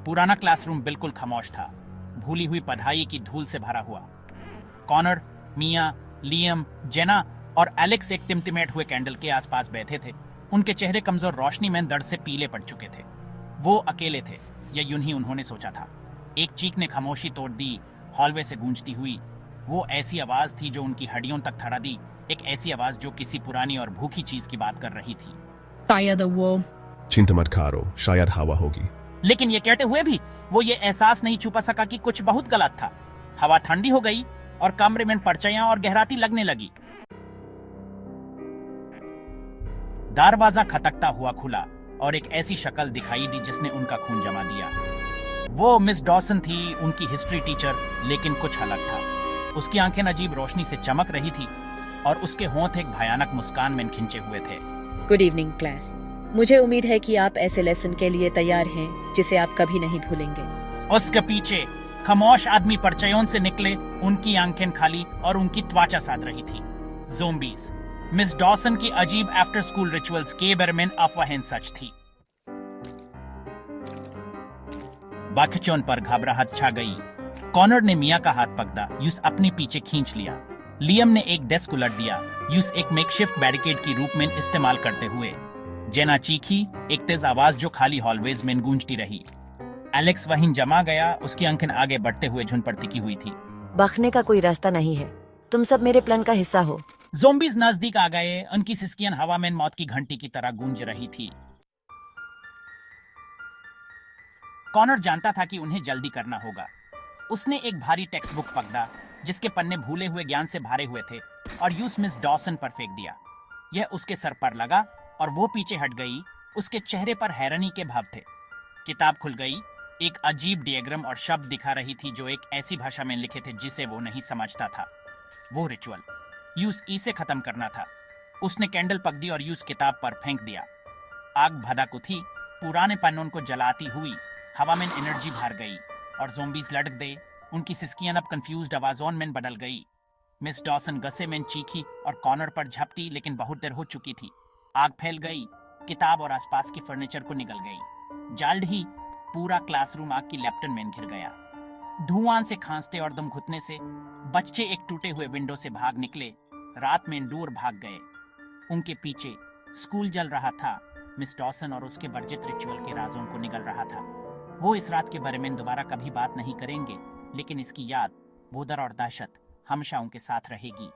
पुराना क्लासरूम बिल्कुल खामोश था, भूली हुई पढ़ाई की धूल से भरा हुआ। कॉनर, मिया, लियम, जेना और एलेक्स एक टिमटिमेट हुए कैंडल के आसपास बैठे थे। उनके चेहरे कमजोर रोशनी में दर्द से पीले पड़ चुके थे। वो अकेले थे, या यूं ही उन्होंने सोचा था। एक चीख ने खामोशी तोड़ दी, हॉलवे से गूंजती हुई। वो ऐसी आवाज थी जो उनकी हड्डियों तक थड़ा दी, एक ऐसी आवाज जो किसी पुरानी और भूखी चीज की बात कर रही थी। शायद वो। चिंता मत करो, शायद हवा होगी। लेकिन ये कहते हुए भी वो ये एहसास नहीं छुपा सका कि कुछ बहुत गलत था। हवा ठंडी हो गई और कमरे में परछाइयां और गहराती लगने लगी। दरवाजा खटकता हुआ खुला और एक ऐसी शक्ल दिखाई दी जिसने उनका खून जमा दिया। वो मिस डॉसन थी, उनकी हिस्ट्री टीचर, लेकिन कुछ अलग था। उसकी आंखें अजीब रोशनी से चमक रही थी और उसके होंठ एक भयानक मुस्कान में खिंचे हुए थे। Good evening class. मुझे उम्मीद है कि आप ऐसे लेसन के लिए तैयार हैं जिसे आप कभी नहीं भूलेंगे। उसके पीछे खामोश आदमी परछाइयों से निकले, उनकी आंखें खाली और उनकी त्वचा साध रही थी। ज़ोंबीज। मिस डॉसन की अजीब आफ्टर स्कूल रिचुअल्स के बारे में अफवाहें सच थी। बाखचों पर घबराहट छा गई। कॉनर ने मिया का हाथ पकड़ा, यूस अपने पीछे खींच लिया। लियम ने एक डेस्क उलट दिया, यूस एक मेकशिफ्ट बैरिकेड की रूप में इस्तेमाल करते हुए। जेना चीखी, एक तेज आवाज जो खाली हॉलवेज में गूंजती रही। एलेक्स वहीं जमा गया, उसकी आंखें आगे बढ़ते हुए झुंड पर टिकी हुई थी। भागने का कोई रास्ता नहीं है, तुम सब मेरे प्लान का हिस्सा हो। ज़ोंबीज नजदीक आ गए, उनकी सिसकियां हवा में मौत की घंटी की तरह गूंज रही थी। कॉनर जानता था कि उन्हें जल्दी करना होगा। उसने एक भारी टेक्स्ट बुक पकड़ा जिसके पन्ने भूले हुए ज्ञान से भरे हुए थे और यूस मिस डॉसन पर फेंक दिया। यह उसके सर पर लगा और वो पीछे हट गई। उसके चेहरे पर हैरानी के भाव थे। किताब खुल गई, एक अजीब डायग्राम और शब्द दिखा रही थी जो एक ऐसी भाषा में लिखे थे जिसे वो नहीं समझता था। वो रिचुअल यूस इसे खत्म करना था। उसने कैंडल पक दी और यूस किताब पर फेंक दिया। आग भड़क उठी, पुराने पन्नों को जलाती हुई हवा में एनर्जी भर गई और ज़ोंबीज लड़क गए। उनकी सिसकियां अब कंफ्यूज्ड आवाजों में बदल गई। मिस डॉसन गसे में चीखी और कॉर्नर पर झपटी, लेकिन बहुत देर हो चुकी थी। आग फैल गई, किताब और आसपास के फर्नीचर को निगल गई। जल्द ही पूरा क्लासरूम आग की लपटन में घिर गया। धुआं से खांसते और दम घुटने से बच्चे एक टूटे हुए विंडो से भाग निकले, रात में दूर भाग गए। उनके पीछे स्कूल जल रहा था। मिस डॉसन और उसके वर्जित रिचुअल के राजों को निगल रहा था। वो इस रात के बारे में दोबारा कभी बात नहीं करेंगे, लेकिन इसकी याद, भूदर और दहशत हमेशा उनके साथ रहेगी।